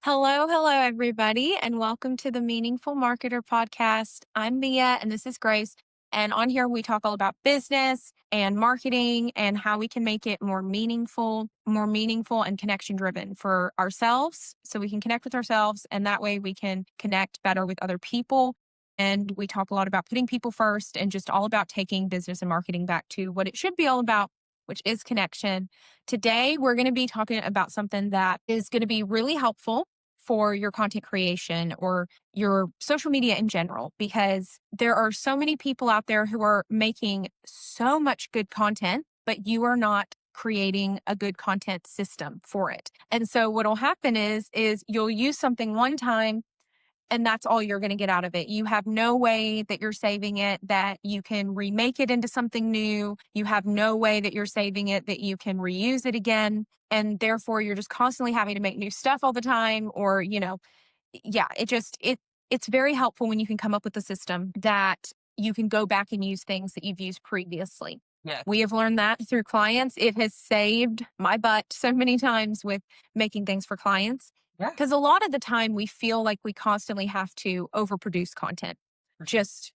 Hello, everybody, and welcome to the Meaningful Marketer podcast. I'm Mia, and this is Grace. And on here, we talk all about business and marketing and how we can make it more meaningful and connection driven for ourselves. So we can connect with ourselves, and that way we can connect better with other people. And we talk a lot about putting people first and just all about taking business and marketing back to what it should be all about, which is connection. Today, we're going to be talking about something that is going to be really helpful for your content creation or your social media in general, because there are so many people out there who are making so much good content, but you are not creating a good content system for it. And so what'll happen is you'll use something one time and that's all you're going to get out of it. You have no way that you're saving it, that you can remake it into something new. You have no way that you're saving it, that you can reuse it again. And therefore you're just constantly having to make new stuff all the time. Or, yeah, it's very helpful when you can come up with a system that you can go back and use things that you've used previously. Yeah. We have learned that through clients. It has saved my butt so many times with making things for clients. Yeah. Because a lot of the time we feel like we constantly have to overproduce content, For sure. just,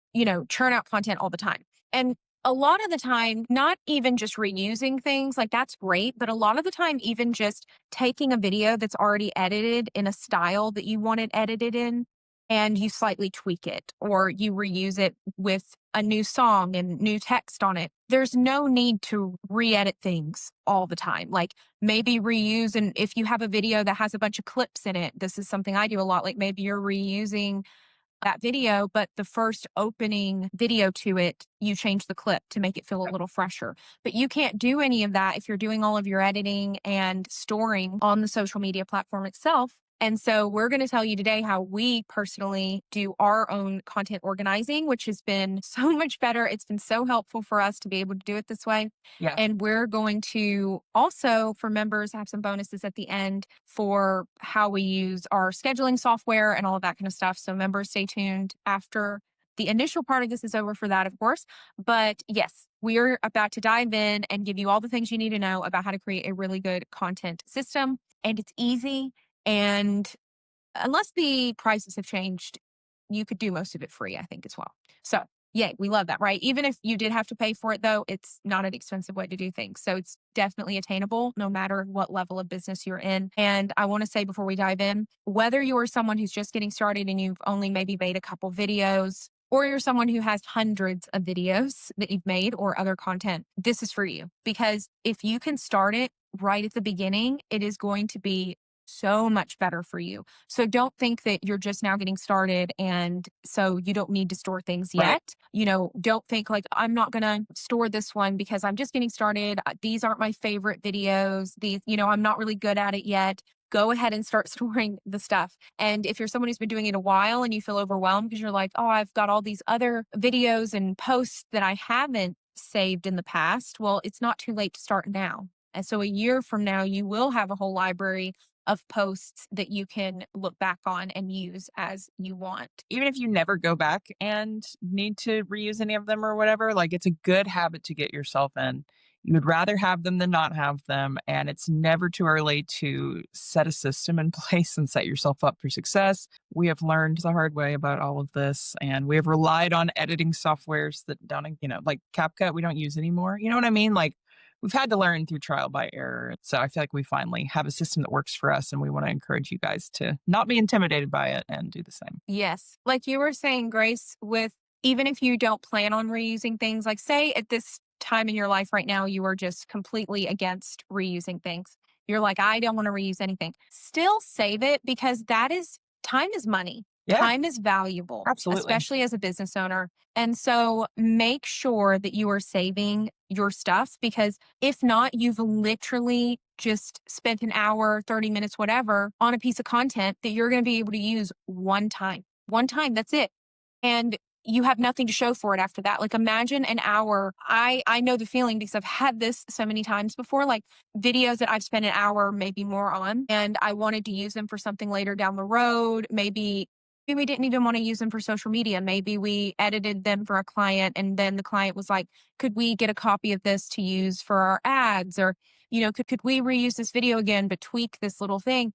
churn out content all the time. And a lot of the time, not even just reusing things, like that's great, but a lot of the time, even just taking a video that's already edited in a style that you want it edited in, and you slightly tweak it or you reuse it with a new song and new text on it. There's no need to re-edit things all the time. Like maybe reuse, and if you have a video that has a bunch of clips in it, this is something I do a lot. Like maybe you're reusing that video, but the first opening video to it, you change the clip to make it feel a little fresher. But you can't do any of that if you're doing all of your editing and storing on the social media platform itself. And so we're going to tell you today how we personally do our own content organizing, which has been so much better. It's been so helpful for us to be able to do it this way. Yeah. And we're going to also, for members, have some bonuses at the end for how we use our scheduling software and all of that kind of stuff. So members, stay tuned after the initial part of this is over for that, of course. But yes, we're about to dive in and give you all the things you need to know about how to create a really good content system. And it's easy. And unless the prices have changed, you could do most of it free, I think, as well. So yay, we love that, right? Even if you did have to pay for it, though, it's not an expensive way to do things. So it's definitely attainable no matter what level of business you're in. And I want to say before we dive in, whether you're someone who's just getting started and you've only maybe made a couple videos, or you're someone who has hundreds of videos that you've made or other content, this is for you. Because if you can start it right at the beginning, it is going to be so much better for you. So don't think that you're just now getting started and so you don't need to store things Right. yet. Don't think like, I'm not going to store this one because I'm just getting started. These aren't my favorite videos. I'm not really good at it yet. Go ahead and start storing the stuff. And if you're someone who's been doing it a while and you feel overwhelmed because you're like, oh, I've got all these other videos and posts that I haven't saved in the past. Well, it's not too late to start now. And so a year from now, you will have a whole library of posts that you can look back on and use as you want. Even if you never go back and need to reuse any of them or whatever, like it's a good habit to get yourself in. You would rather have them than not have them. And it's never too early to set a system in place and set yourself up for success. We have learned the hard way about all of this, and we have relied on editing softwares that don't, like CapCut, we don't use anymore. You know what I mean? Like, we've had to learn through trial by error. So I feel like we finally have a system that works for us, and we want to encourage you guys to not be intimidated by it and do the same. Yes. Like you were saying, Grace, with even if you don't plan on reusing things, like say at this time in your life right now, you are just completely against reusing things. You're like, I don't want to reuse anything. Still save it because time is money. Yeah, Time is valuable, absolutely. especially as a business owner. And so make sure that you are saving your stuff, because if not, you've literally just spent an hour, 30 minutes, whatever, on a piece of content that you're going to be able to use one time. One time, that's it. And you have nothing to show for it after that. Like imagine an hour. I know the feeling because I've had this so many times before, like videos that I've spent an hour, maybe more on, and I wanted to use them for something later down the road. Maybe we didn't even want to use them for social media. Maybe we edited them for a client and then the client was like, could we get a copy of this to use for our ads? Or, could we reuse this video again, but tweak this little thing?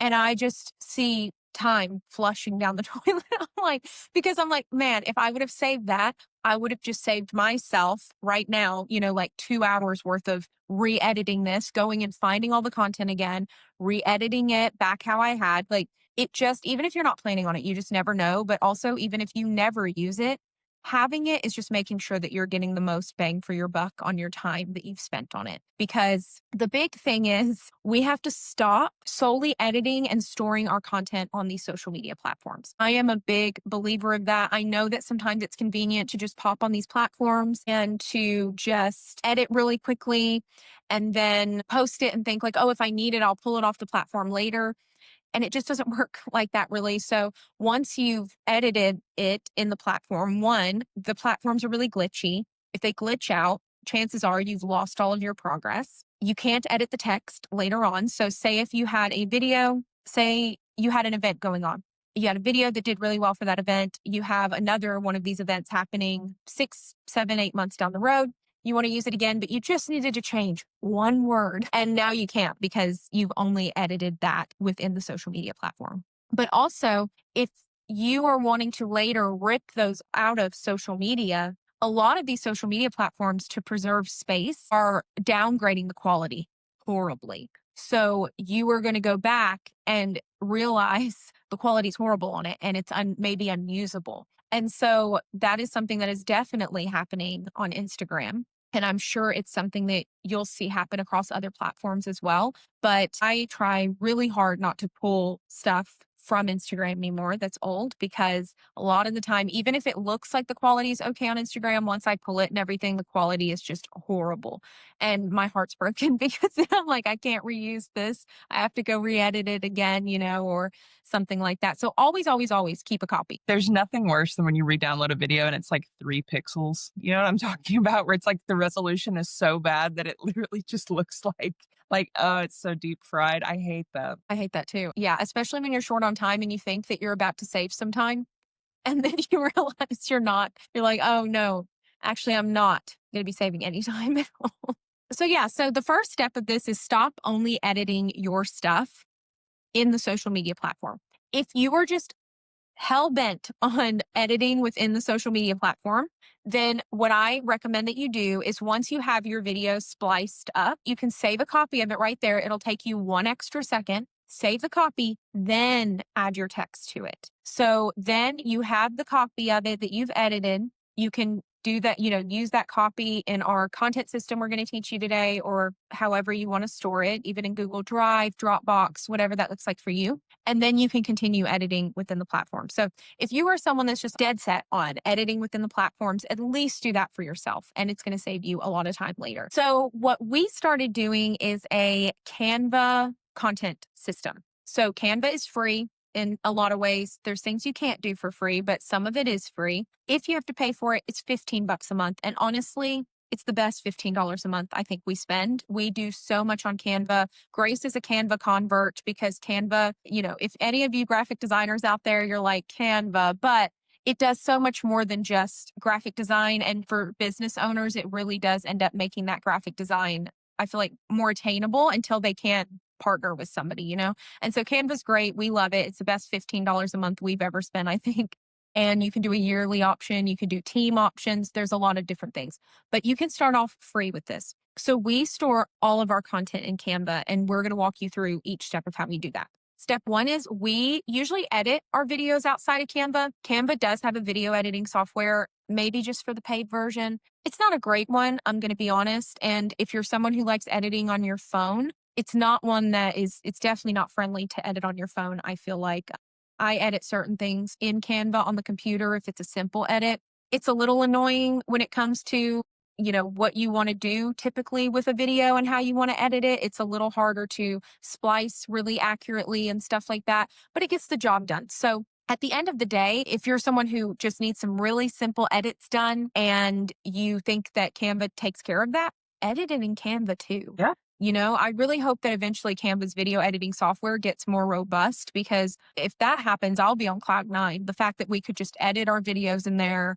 and I just see time flushing down the toilet. Because I'm like, man, if I would have saved that, I would have just saved myself right now, like 2 hours worth of re editing this, going and finding all the content again, re editing it back how I had. Like, it just, even if you're not planning on it, you just never know. But also, even if you never use it, having it is just making sure that you're getting the most bang for your buck on your time that you've spent on it. Because the big thing is we have to stop solely editing and storing our content on these social media platforms. I am a big believer of that. I know that sometimes it's convenient to just pop on these platforms and to just edit really quickly and then post it and think like, oh, if I need it, I'll pull it off the platform later. And it just doesn't work like that really. So once you've edited it in the platform, one, the platforms are really glitchy. If they glitch out, chances are you've lost all of your progress. You can't edit the text later on. So say if you had a video, say you had an event going on. You had a video that did really well for that event. You have another one of these events happening 6, 7, 8 months down the road. You want to use it again, but you just needed to change one word. And now you can't because you've only edited that within the social media platform. But also, if you are wanting to later rip those out of social media, a lot of these social media platforms to preserve space are downgrading the quality horribly. So you are going to go back and realize the quality is horrible on it and it's maybe unusable. And so that is something that is definitely happening on Instagram. And I'm sure it's something that you'll see happen across other platforms as well. But I try really hard not to pull stuff from Instagram anymore that's old because a lot of the time, even if it looks like the quality is okay on Instagram, once I pull it and everything, the quality is just horrible. And my heart's broken because I'm like, I can't reuse this. I have to go re edit it again, or something like that. So always, always, always keep a copy. There's nothing worse than when you re-download a video and it's like 3 pixels. You know what I'm talking about? Where it's like the resolution is so bad that it literally just looks like, oh, it's so deep fried. I hate that. I hate that too. Yeah, especially when you're short on time and you think that you're about to save some time and then you realize you're not. You're like, "Oh no, actually I'm not going to be saving any time at all." So yeah, so the first step of this is stop only editing your stuff in the social media platform. If you are just hell bent on editing within the social media platform, then what I recommend that you do is once you have your video spliced up, you can save a copy of it right there. It'll take you 1 extra second. Save the copy, then add your text to it. So then you have the copy of it that you've edited. You can do that, use that copy in our content system we're going to teach you today, or however you want to store it, even in Google Drive, Dropbox, whatever that looks like for you. And then you can continue editing within the platform. So if you are someone that's just dead set on editing within the platforms, at least do that for yourself. And it's going to save you a lot of time later. So what we started doing is a Canva content system. So Canva is free in a lot of ways. There's things you can't do for free, but some of it is free. If you have to pay for it, it's $15 a month. And honestly, it's the best $15 a month I think we spend. We do so much on Canva. Grace is a Canva convert because Canva, if any of you graphic designers out there, you're like Canva, but it does so much more than just graphic design. And for business owners, it really does end up making that graphic design, I feel like, more attainable until they can't partner with somebody. And so Canva's great. We love it. It's the best $15 a month we've ever spent, I think. And you can do a yearly option. You can do team options. There's a lot of different things, but you can start off free with this. So we store all of our content in Canva, and we're going to walk you through each step of how we do that. Step one is we usually edit our videos outside of Canva. Canva does have a video editing software, maybe just for the paid version. It's not a great one, I'm going to be honest. And if you're someone who likes editing on your phone, it's not one it's definitely not friendly to edit on your phone. I feel like I edit certain things in Canva on the computer if it's a simple edit. It's a little annoying when it comes to, what you want to do typically with a video and how you want to edit it. It's a little harder to splice really accurately and stuff like that, but it gets the job done. So at the end of the day, if you're someone who just needs some really simple edits done and you think that Canva takes care of that, edit it in Canva too. Yeah. I really hope that eventually Canva's video editing software gets more robust, because if that happens, I'll be on cloud nine. The fact that we could just edit our videos in there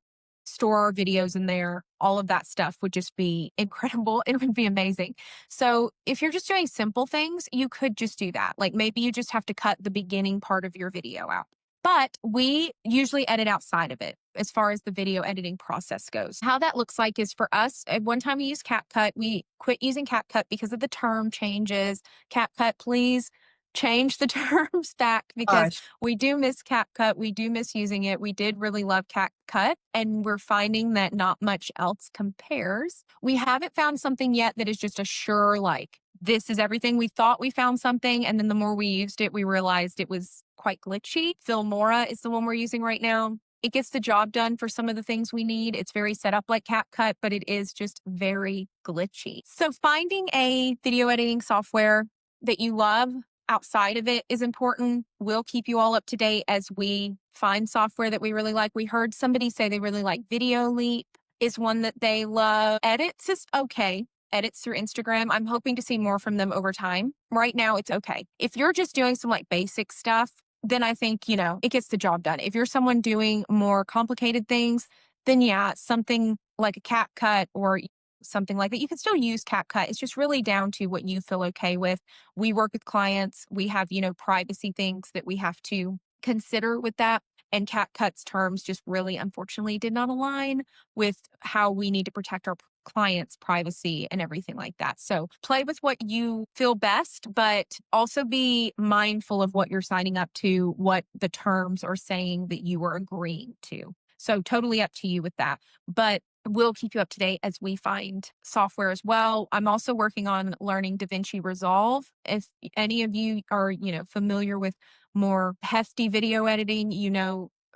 store our videos in there. All of that stuff would just be incredible. It would be amazing. So if you're just doing simple things, you could just do that. Like maybe you just have to cut the beginning part of your video out. But we usually edit outside of it as far as the video editing process goes. How that looks like is for us, at one time we used CapCut. We quit using CapCut because of the term changes. CapCut, please change the terms back because Gosh. we do miss CapCut. We do miss using it. We did really love CapCut, and we're finding that not much else compares. We haven't found something yet that is just a sure, like, this is everything. We thought we found something, and then the more we used it, we realized it was quite glitchy. Filmora is the one we're using right now. It gets the job done for some of the things we need. It's very set up like CapCut, but it is just very glitchy. So finding a video editing software that you love outside of it is important. We'll keep you all up to date as we find software that we really like. We heard somebody say they really like Video Leap is one that they love. Edits is okay. Edits through Instagram. I'm hoping to see more from them over time. Right now, it's okay. If you're just doing some like basic stuff, then I think, it gets the job done. If you're someone doing more complicated things, then yeah, something like a CapCut or something like that. You can still use CapCut. It's just really down to what you feel okay with. We work with clients. We have, privacy things that we have to consider with that. And CapCut's terms just really, unfortunately, did not align with how we need to protect our clients' privacy and everything like that. So play with what you feel best, but also be mindful of what you're signing up to, what the terms are saying that you are agreeing to. So totally up to you with that. But we'll keep you up to date as we find software as well. I'm also working on learning DaVinci Resolve. If any of you are, familiar with more hefty video editing,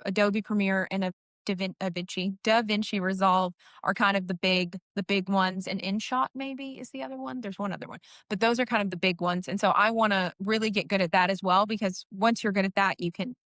Adobe Premiere and DaVinci Resolve are kind of the big ones. And InShot maybe is the other one. There's one other one, but those are kind of the big ones. And so I want to really get good at that as well, because once you're good at that, you can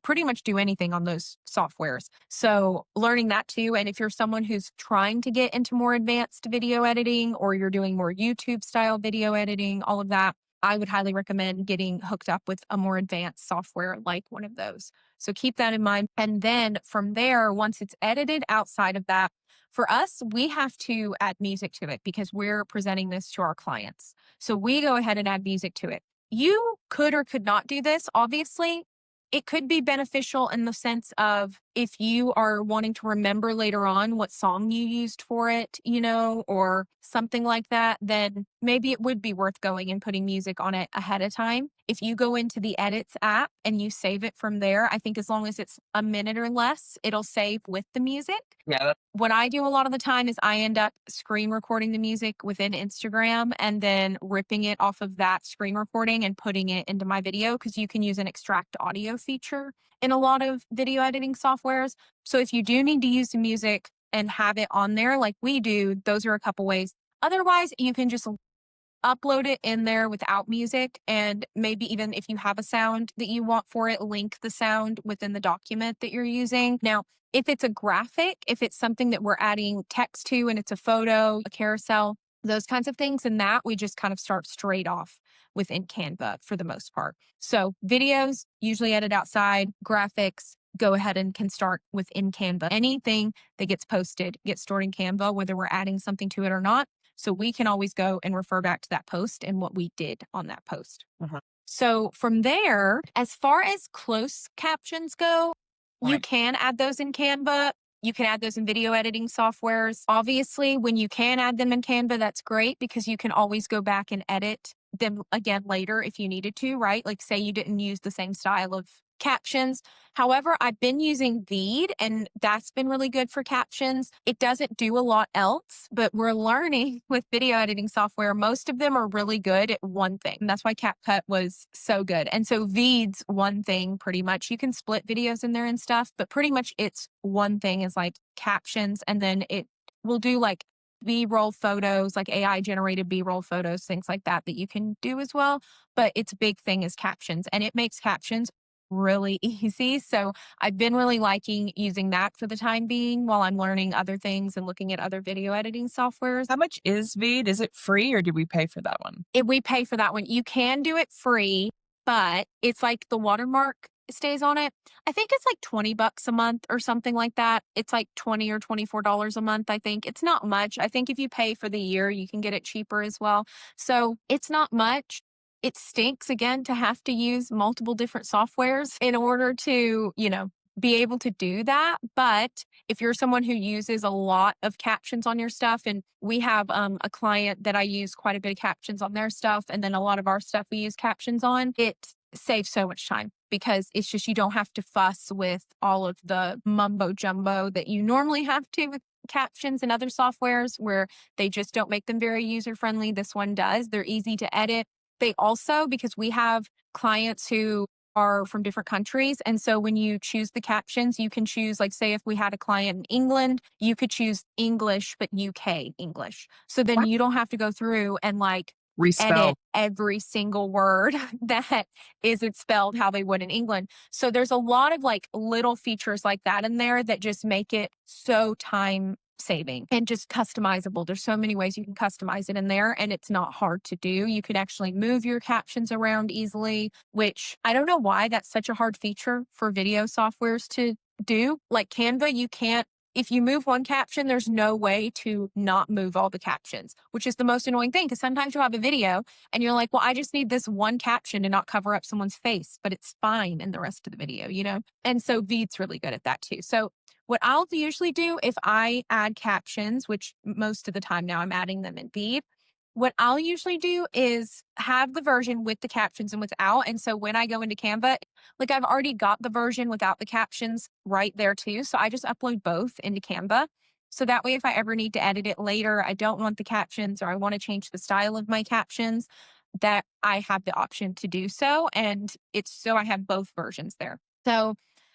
pretty much do anything on those softwares. So learning that too. And if you're someone who's trying to get into more advanced video editing, or you're doing more YouTube style video editing, all of that, I would highly recommend getting hooked up with a more advanced software like one of those. So keep that in mind. And then from there, once it's edited outside of that, for us, we have to add music to it because we're presenting this to our clients. So we go ahead and add music to it. You could or could not do this, obviously. It could be beneficial in the sense of if you are wanting to remember later on what song you used for it, or something like that, then maybe it would be worth going and putting music on it ahead of time. If you go into the Edits app and you save it from there, I think as long as it's a minute or less, it'll save with the music. Yeah. What I do a lot of the time is I end up screen recording the music within Instagram and then ripping it off of that screen recording and putting it into my video, because you can use an extract audio feature in a lot of video editing softwares. So if you do need to use the music and have it on there like we do, those are a couple ways. Otherwise, you can just upload it in there without music, and maybe even if you have a sound that you want for it, link the sound within the document that you're using. Now, if it's a graphic, if it's something that we're adding text to and it's a photo, a carousel, those kinds of things, and that we just kind of start straight off within Canva for the most part. So videos usually edit outside, graphics go ahead and can start within Canva. Anything that gets posted gets stored in Canva, whether we're adding something to it or not. So we can always go and refer back to that post and what we did on that post. Uh-huh. So from there, as far as close captions go, you Right. can add those in Canva. You can add those in video editing softwares. Obviously, when you can add them in Canva, that's great because you can always go back and edit them again later if you needed to, right? Like say you didn't use the same style of captions. However, I've been using Veed and that's been really good for captions. It doesn't do a lot else, but we're learning with video editing software, most of them are really good at one thing. And that's why CapCut was so good. And so Veed's one thing pretty much. You can split videos in there and stuff, but pretty much it's one thing is like captions. And then it will do like B-roll photos, like AI generated B-roll photos, things like that you can do as well. But its big thing is captions, and it makes captions really easy. So I've been really liking using that for the time being while I'm learning other things and looking at other video editing softwares. How much is Veed? Is it free or do we pay for that one? If we pay for that one, you can do it free, but it's like the watermark stays on it. I think it's like 20 bucks a month or something like that. It's like 20 or $24 a month, I think. It's not much. I think if you pay for the year, you can get it cheaper as well. So it's not much. It stinks again to have to use multiple different softwares in order to, be able to do that. But if you're someone who uses a lot of captions on your stuff, and we have a client that I use quite a bit of captions on their stuff, and then a lot of our stuff we use captions on, it saves so much time because it's just you don't have to fuss with all of the mumbo jumbo that you normally have to with captions and other softwares where they just don't make them very user friendly. This one does. They're easy to edit. They also, because we have clients who are from different countries. And so when you choose the captions, you can choose, like, say, if we had a client in England, you could choose English, but UK English. So then What? you don't have to go through and like edit Respelled. every single word that isn't spelled how they would in England. So there's a lot of like little features like that in there that just make it so time saving and just customizable. There's so many ways you can customize it in there and it's not hard to do. You can actually move your captions around easily, which I don't know why that's such a hard feature for video softwares to do. Like Canva, you can't if you move one caption, there's no way to not move all the captions, which is the most annoying thing. Cause sometimes you'll have a video and you're like, well, I just need this one caption to not cover up someone's face, but it's fine in the rest of the video? And so Veed's really good at that too. So what I'll usually do if I add captions, which most of the time now I'm adding them in Veed, what I'll usually do is have the version with the captions and without. And so when I go into Canva, like I've already got the version without the captions right there too. So I just upload both into Canva. So that way, if I ever need to edit it later, I don't want the captions or I want to change the style of my captions, that I have the option to do so. And it's so I have both versions there. So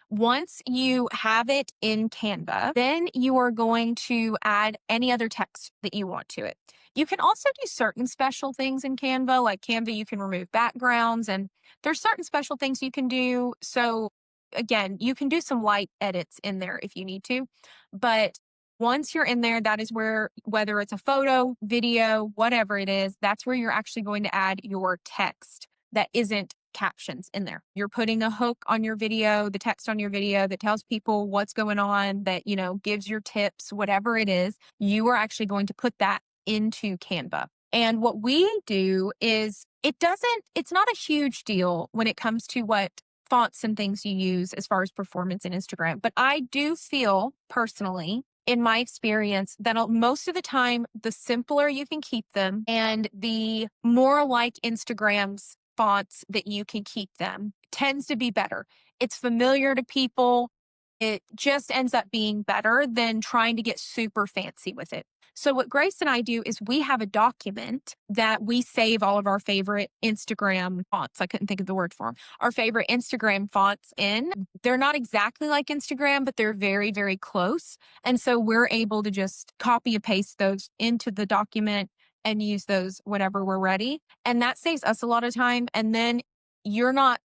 once you have it in Canva, then you are going to add any other text that you want to it. You can also do certain special things in Canva, like Canva, you can remove backgrounds and there's certain special things you can do. So again, you can do some light edits in there if you need to, but once you're in there, that is where, whether it's a photo, video, whatever it is, that's where you're actually going to add your text that isn't captions in there. You're putting a hook on your video, the text on your video that tells people what's going on, that, gives your tips, whatever it is, you are actually going to put that into Canva. And what we do is it's not a huge deal when it comes to what fonts and things you use as far as performance in Instagram. But I do feel personally, in my experience, that most of the time, the simpler you can keep them and the more like Instagram's fonts that you can keep them tends to be better. It's familiar to people. It just ends up being better than trying to get super fancy with it. So what Grace and I do is we have a document that we save all of our favorite Instagram fonts. I couldn't think of the word for them. Our favorite Instagram fonts in. They're not exactly like Instagram, but they're very, very close. And so we're able to just copy and paste those into the document and use those whenever we're ready. And that saves us a lot of time. And then you're not,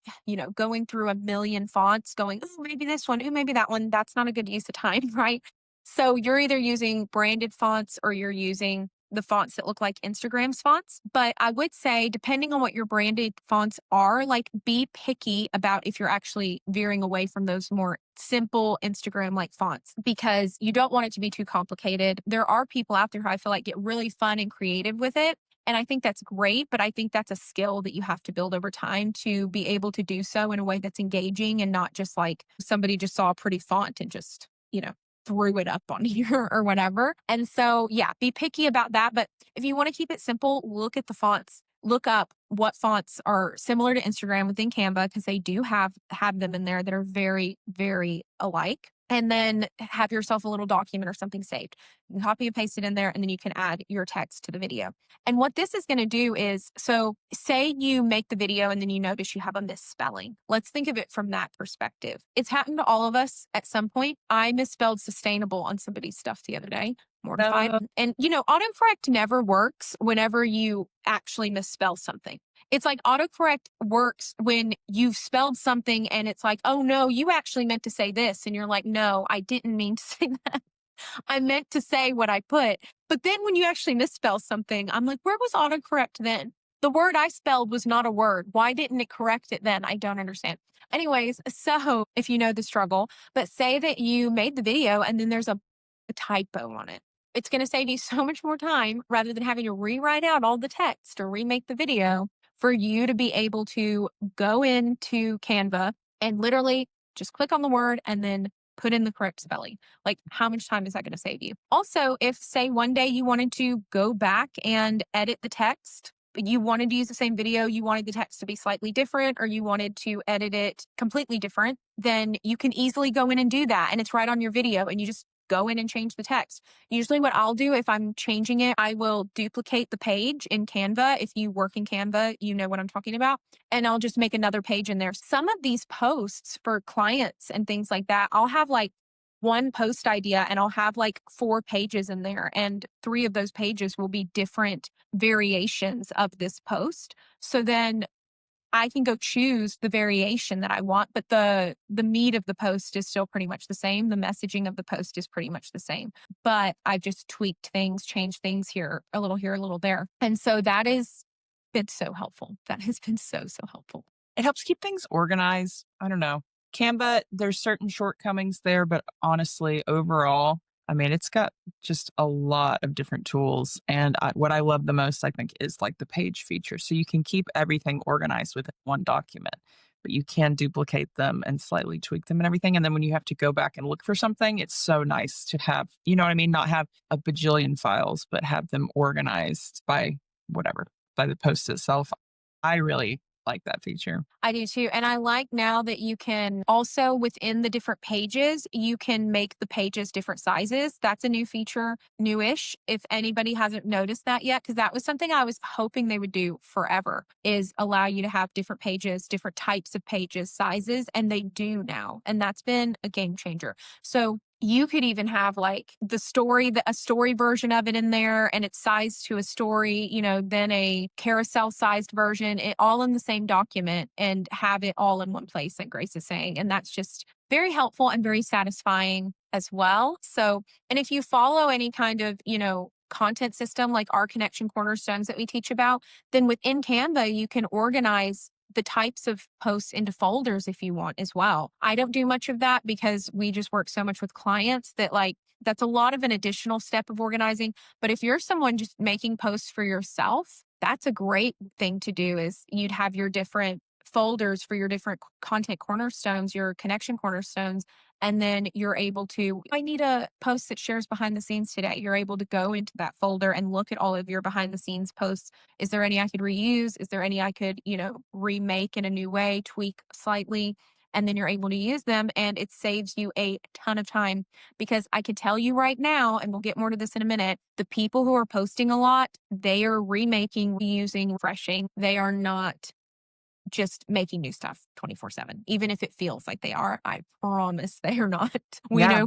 going through a million fonts going, oh, maybe this one, oh, maybe that one. That's not a good use of time, right? So you're either using branded fonts or you're using the fonts that look like Instagram's fonts. But I would say, depending on what your branded fonts are, like be picky about if you're actually veering away from those more simple Instagram like fonts because you don't want it to be too complicated. There are people out there who I feel like get really fun and creative with it. And I think that's great, but I think that's a skill that you have to build over time to be able to do so in a way that's engaging and not just like somebody just saw a pretty font and just, threw it up on here or whatever. And so, yeah, be picky about that. But if you want to keep it simple, look at the fonts. Look up what fonts are similar to Instagram within Canva because they do have them in there that are very, very alike. And then have yourself a little document or something saved. You can copy and paste it in there, and then you can add your text to the video. And what this is going to do is, so say you make the video and then you notice you have a misspelling. Let's think of it from that perspective. It's happened to all of us at some point. I misspelled sustainable on somebody's stuff the other day. Mortified. No. And, autocorrect never works whenever you actually misspell something. It's like autocorrect works when you've spelled something and it's like, oh no, you actually meant to say this. And you're like, no, I didn't mean to say that. I meant to say what I put. But then when you actually misspell something, I'm like, where was autocorrect then? The word I spelled was not a word. Why didn't it correct it then? I don't understand. Anyways, so if you know the struggle, but say that you made the video and then there's a typo on it. It's going to save you so much more time rather than having to rewrite out all the text or remake the video for you to be able to go into Canva and literally just click on the word and then put in the correct spelling. Like, how much time is that going to save you? Also, if say one day you wanted to go back and edit the text, but you wanted to use the same video, you wanted the text to be slightly different, or you wanted to edit it completely different, then you can easily go in and do that. And it's right on your video, and you just go in and change the text. Usually, what I'll do if I'm changing it, I will duplicate the page in Canva. If you work in Canva, you know what I'm talking about. And I'll just make another page in there. Some of these posts for clients and things like that, I'll have like one post idea and I'll have like 4 pages in there, and 3 of those pages will be different variations of this post. So then I can go choose the variation that I want, but the meat of the post is still pretty much the same. The messaging of the post is pretty much the same, but I've just tweaked things, changed things here, a little there. And so that has been so helpful. That has been so, so helpful. It helps keep things organized. I don't know. Canva, there's certain shortcomings there, but honestly, overall, I mean, it's got just a lot of different tools. And what I love the most, I think, is like the page feature. So you can keep everything organized within one document, but you can duplicate them and slightly tweak them and everything. And then when you have to go back and look for something, it's so nice to have, you know what I mean? Not have a bajillion files, but have them organized by whatever, by the post itself. I really like that feature. I do too. And I like now that you can also within the different pages, you can make the pages different sizes. That's a new feature, newish. If anybody hasn't noticed that yet, because that was something I was hoping they would do forever, is allow you to have different pages, different types of pages, sizes, and they do now. And that's been a game changer. So you could even have like a story version of it in there and it's sized to a story, then a carousel sized version, it all in the same document and have it all in one place, like Grace is saying. And that's just very helpful and very satisfying as well. So, and if you follow any kind of, content system like our connection cornerstones that we teach about, then within Canva, you can organize the types of posts into folders if you want as well. I don't do much of that because we just work so much with clients that that's a lot of an additional step of organizing. But if you're someone just making posts for yourself, that's a great thing to do is you'd have your different folders for your different content cornerstones, your connection cornerstones, and then you're able to, I need a post that shares behind the scenes today. You're able to go into that folder and look at all of your behind the scenes posts. Is there any I could reuse? Is there any I could, remake in a new way, tweak slightly? And then you're able to use them and it saves you a ton of time because I could tell you right now, and we'll get more to this in a minute, the people who are posting a lot, they are remaking, reusing, refreshing. They are not just making new stuff 24/7, even if it feels like they are. I promise they are not. Yeah,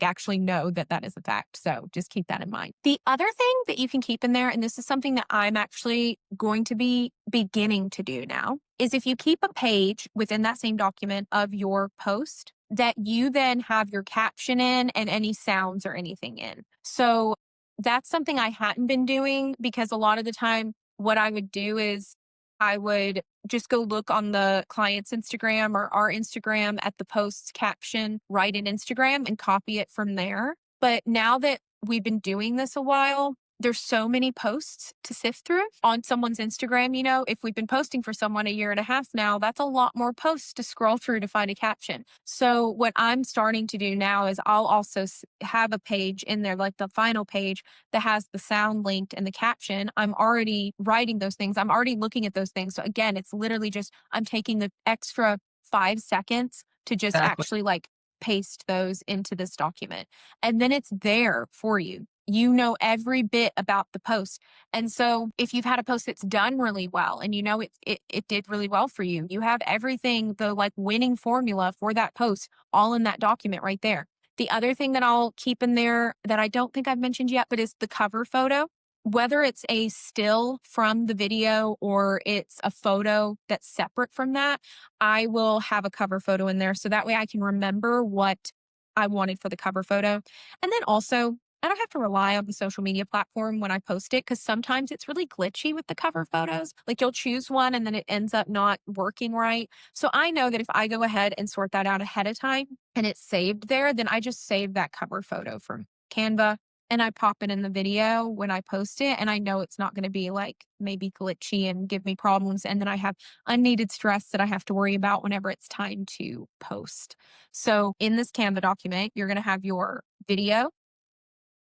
Actually know that that is a fact. So just keep that in mind. The other thing that you can keep in there, and this is something that I'm actually going to be beginning to do now, is if you keep a page within that same document of your post that you then have your caption in and any sounds or anything in. So that's something I hadn't been doing because a lot of the time what I would do is I would just go look on the client's Instagram or our Instagram at the post's caption, write in Instagram and copy it from there. But now that we've been doing this a while, there's so many posts to sift through on someone's Instagram. If we've been posting for someone a year and a half now, that's a lot more posts to scroll through to find a caption. So what I'm starting to do now is I'll also have a page in there, like the final page that has the sound linked and the caption. I'm already writing those things. I'm already looking at those things. So again, it's literally just, I'm taking the extra 5 seconds to just exactly. actually paste those into this document. And then it's there for you. You know every bit about the post. And so if you've had a post that's done really well and it did really well for you, you have everything, the winning formula for that post all in that document right there. The other thing that I'll keep in there that I don't think I've mentioned yet, but is the cover photo. Whether it's a still from the video or it's a photo that's separate from that, I will have a cover photo in there. So that way I can remember what I wanted for the cover photo. And then also, I don't have to rely on the social media platform when I post it because sometimes it's really glitchy with the cover photos. Like you'll choose one and then it ends up not working right. So I know that if I go ahead and sort that out ahead of time and it's saved there, then I just save that cover photo from Canva and I pop it in the video when I post it. And I know it's not going to be like maybe glitchy and give me problems. And then I have unneeded stress that I have to worry about whenever it's time to post. So in this Canva document, you're going to have your video,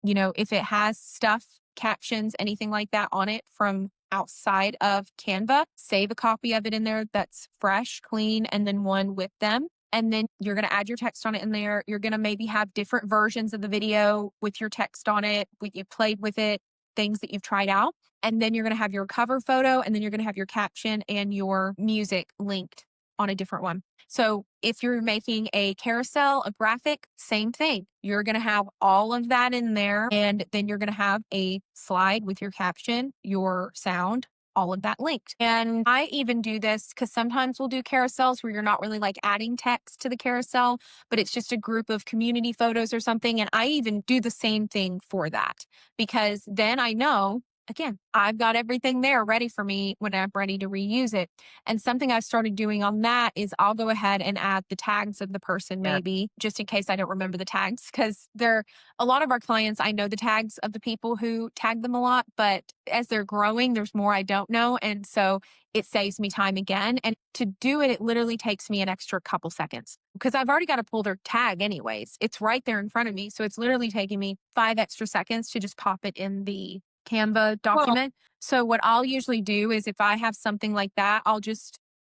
if it has stuff, captions, anything like that on it from outside of Canva, save a copy of it in there that's fresh, clean, and then one with them. And then you're going to add your text on it in there. You're going to maybe have different versions of the video with your text on it, what you played with it, things that you've tried out. And then you're going to have your cover photo, and then you're going to have your caption and your music linked on a different one. So if you're making a carousel, a graphic, same thing. You're going to have all of that in there. And then you're going to have a slide with your caption, your sound, all of that linked. And I even do this because sometimes we'll do carousels where you're not really like adding text to the carousel, but it's just a group of community photos or something. And I even do the same thing for that because then I know, again, I've got everything there ready for me when I'm ready to reuse it. And something I've started doing on that is I'll go ahead and add the tags of the person, Yeah. maybe just in case I don't remember the tags. Because they're a lot of our clients, I know the tags of the people who tag them a lot, but as they're growing, there's more I don't know. And so it saves me time again. And to do it, it literally takes me an extra couple seconds because I've already got to pull their tag anyways. It's right there in front of me. So it's literally taking me 5 extra seconds to just pop it in the Canva Well, document. So what I'll usually do is if I have something like that,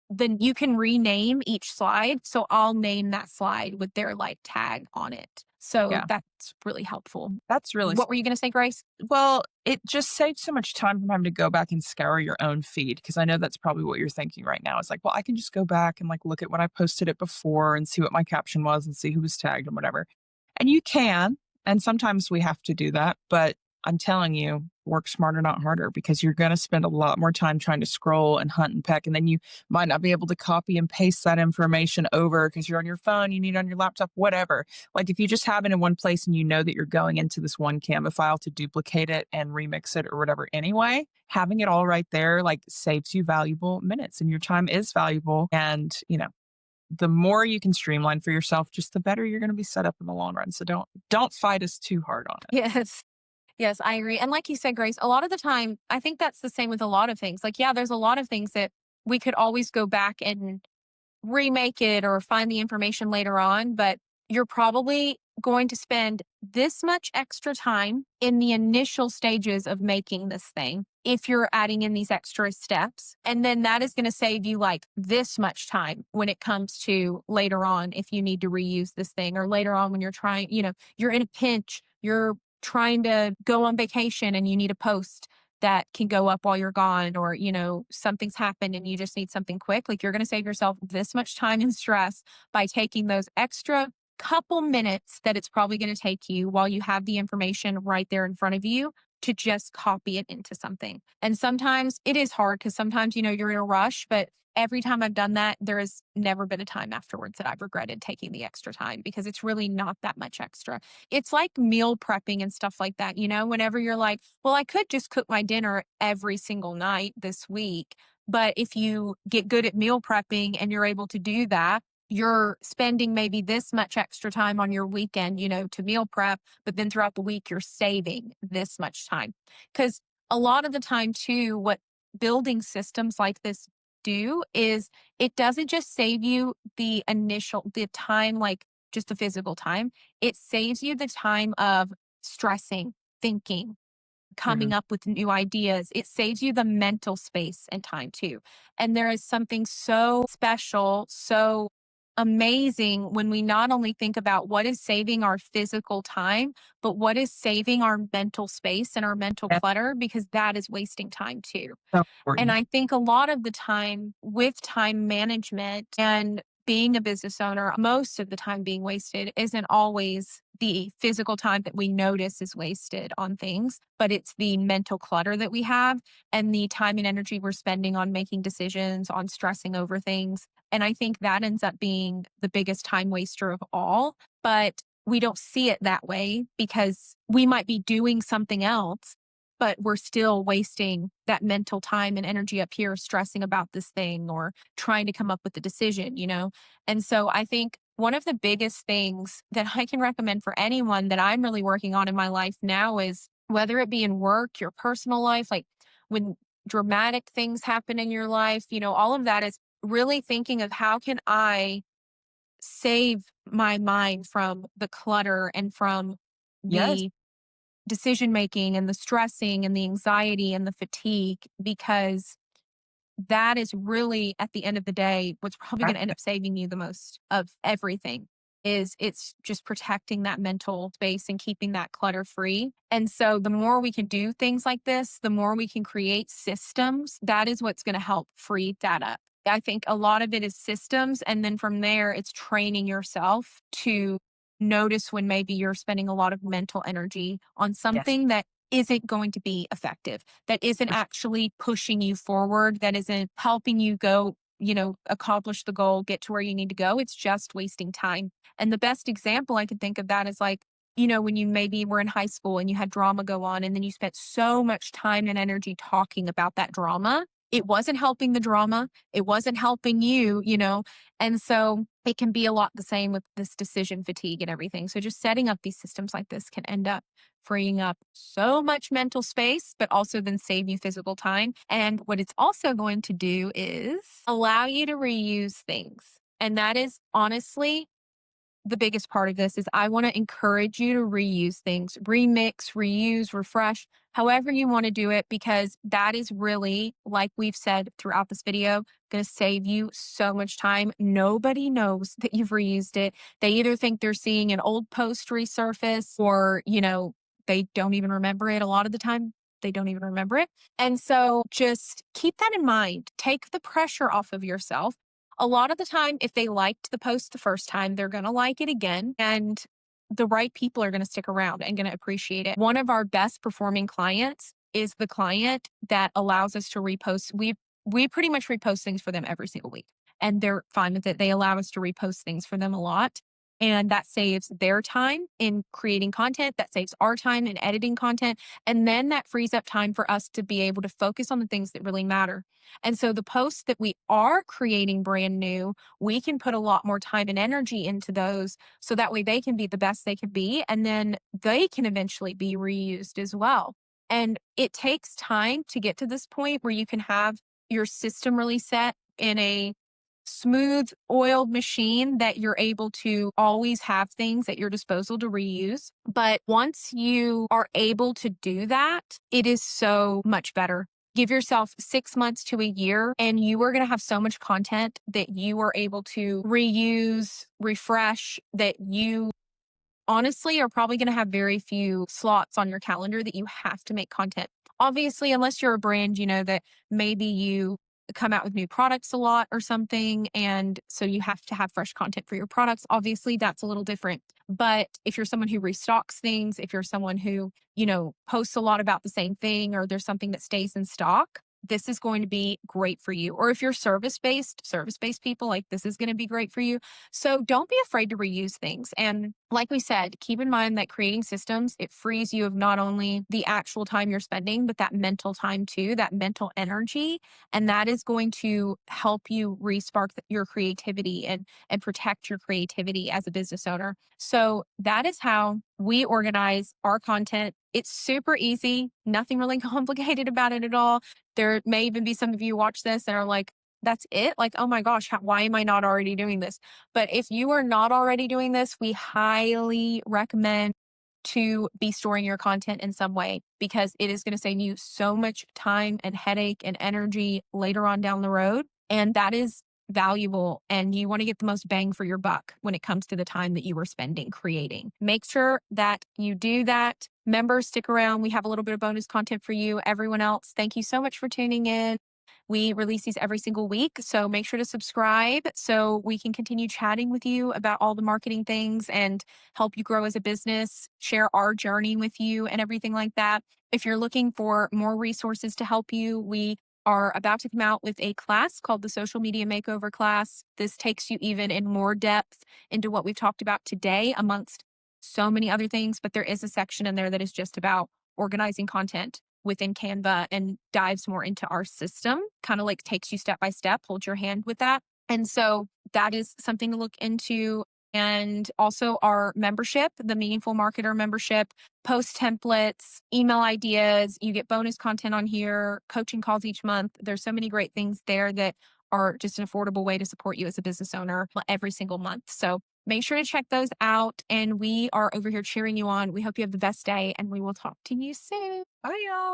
then you can rename each slide. So I'll name that slide with their like tag on it. So yeah, that's really helpful. that's really What were you going to say, Grace? well, it just saves so much time from having to go back and scour your own feed, because I know that's probably what you're thinking right now. It's like, well, I can just go back and like look at when I posted it before and see what my caption was and see who was tagged and whatever. And you can, and sometimes we have to do that, but I'm telling you, work smarter, not harder, because you're going to spend a lot more time trying to scroll and hunt and peck. And then you might not be able to copy and paste that information over because you're on your phone, you need it on your laptop, whatever. Like if you just have it in one place and you know that you're going into this one Canva file to duplicate it and remix it or whatever anyway, having it all right there like saves you valuable minutes, and your time is valuable. And, the more you can streamline for yourself, just the better you're going to be set up in the long run. So don't fight us too hard on it. Yes. Yes, I agree. And like you said, Grace, a lot of the time, I think that's the same with a lot of things. Like, yeah, there's a lot of things that we could always go back and remake it or find the information later on, but you're probably going to spend this much extra time in the initial stages of making this thing if you're adding in these extra steps. And then that is going to save you like this much time when it comes to later on if you need to reuse this thing or later on when you're trying, you're in a pinch, you're trying to go on vacation and you need a post that can go up while you're gone or something's happened and you just need something quick, like you're going to save yourself this much time and stress by taking those extra couple minutes that it's probably going to take you while you have the information right there in front of you to just copy it into something. And sometimes it is hard because sometimes you're in a rush, but every time I've done that, there has never been a time afterwards that I've regretted taking the extra time because it's really not that much extra. It's like meal prepping and stuff like that, whenever you're like, well, I could just cook my dinner every single night this week. But if you get good at meal prepping and you're able to do that, you're spending maybe this much extra time on your weekend, to meal prep, but then throughout the week, you're saving this much time. Because a lot of the time, too, what building systems like this do is it doesn't just save you the time, like just the physical time. It saves you the time of stressing, thinking, coming Mhm. up with new ideas. It saves you the mental space and time too. And there is something so special, so amazing when we not only think about what is saving our physical time, but what is saving our mental space and our mental That's clutter, because that is wasting time too. so And important. I think a lot of the time with time management and being a business owner, most of the time being wasted isn't always the physical time that we notice is wasted on things, but it's the mental clutter that we have and the time and energy we're spending on making decisions, on stressing over things. And I think that ends up being the biggest time waster of all. But we don't see it that way because we might be doing something else, but we're still wasting that mental time and energy up here stressing about this thing or trying to come up with the decision, you know? And so I think one of the biggest things that I can recommend for anyone that I'm really working on in my life now is whether it be in work, your personal life, like when dramatic things happen in your life, you know, all of that is really thinking of how can I save my mind from the clutter and from Yes. the decision making and the stressing and the anxiety and the fatigue because that is really at the end of the day what's probably going to end up saving you the most of everything is it's just protecting that mental space and keeping that clutter free. And so the more we can do things like this, the more we can create systems, that is what's going to help free that up. I think a lot of it is systems, and then from there it's training yourself to notice when maybe you're spending a lot of mental energy on Yes. something that isn't going to be effective, that isn't For sure. actually pushing you forward, that isn't helping you go, you know, accomplish the goal, get to where you need to go. It's just wasting time. And the best example I could think of that is like, you know, when you maybe were in high school and you had drama go on, and then you spent so much time and energy talking about that drama. It wasn't helping the drama. It wasn't helping you, you know. And so it can be a lot the same with this decision fatigue and everything. So just setting up these systems like this can end up freeing up so much mental space, but also then save you physical time. And what it's also going to do is allow you to reuse things. And that is honestly the biggest part of this is I want to encourage you to reuse things, remix, reuse, refresh, however you want to do it, because that is really, like we've said throughout this video, going to save you so much time. Nobody knows that you've reused it. They either think they're seeing an old post resurface or, you know, they don't even remember it a lot of the time. They don't even remember it. And so just keep that in mind. Take the pressure off of yourself. A lot of the time, if they liked the post the first time, they're going to like it again. And the right people are going to stick around and going to appreciate it. One of our best performing clients is the client that allows us to repost. We pretty much repost things for them every single week, and they're fine with it. They allow us to repost things for them a lot. And that saves their time in creating content, that saves our time in editing content. And then that frees up time for us to be able to focus on the things that really matter. And so the posts that we are creating brand new, we can put a lot more time and energy into those so that way they can be the best they can be. And then they can eventually be reused as well. And it takes time to get to this point where you can have your system really set in a smooth oiled machine that you're able to always have things at your disposal to reuse. But once you are able to do that, it is so much better. Give yourself 6 months to a year, and you are going to have so much content that you are able to reuse, refresh, that you honestly are probably going to have very few slots on your calendar that you have to make content. Obviously, unless you're a brand, you know, that maybe you come out with new products a lot or something. And so you have to have fresh content for your products. Obviously, that's a little different. But if you're someone who restocks things, if you're someone who, you know, posts a lot about the same thing, or there's something that stays in stock, this is going to be great for you. Or if you're service based people, like this is going to be great for you. So don't be afraid to reuse things. And like we said, keep in mind that creating systems, it frees you of not only the actual time you're spending, but that mental time too, that mental energy. And that is going to help you respark your creativity and protect your creativity as a business owner. So that is how we organize our content. It's super easy, nothing really complicated about it at all. There may even be some of you watch this and are like, that's it? Like, oh my gosh, why am I not already doing this? But if you are not already doing this, we highly recommend to be storing your content in some way because it is going to save you so much time and headache and energy later on down the road. And that is valuable. And you want to get the most bang for your buck when it comes to the time that you are spending creating. Make sure that you do that. Members, stick around. We have a little bit of bonus content for you. Everyone else, thank you so much for tuning in. We release these every single week. So make sure to subscribe so we can continue chatting with you about all the marketing things and help you grow as a business, share our journey with you and everything like that. If you're looking for more resources to help you, we are about to come out with a class called the Social Media Makeover class. This takes you even in more depth into what we've talked about today, amongst so many other things, but there is a section in there that is just about organizing content within Canva and dives more into our system, kind of like takes you step by step, hold your hand with that. And so that is something to look into. And also our membership, the Meaningful Marketer membership, post templates, email ideas. You get bonus content on here, coaching calls each month. There's so many great things there that are just an affordable way to support you as a business owner every single month. So make sure to check those out. And we are over here cheering you on. We hope you have the best day, and we will talk to you soon. Bye, y'all.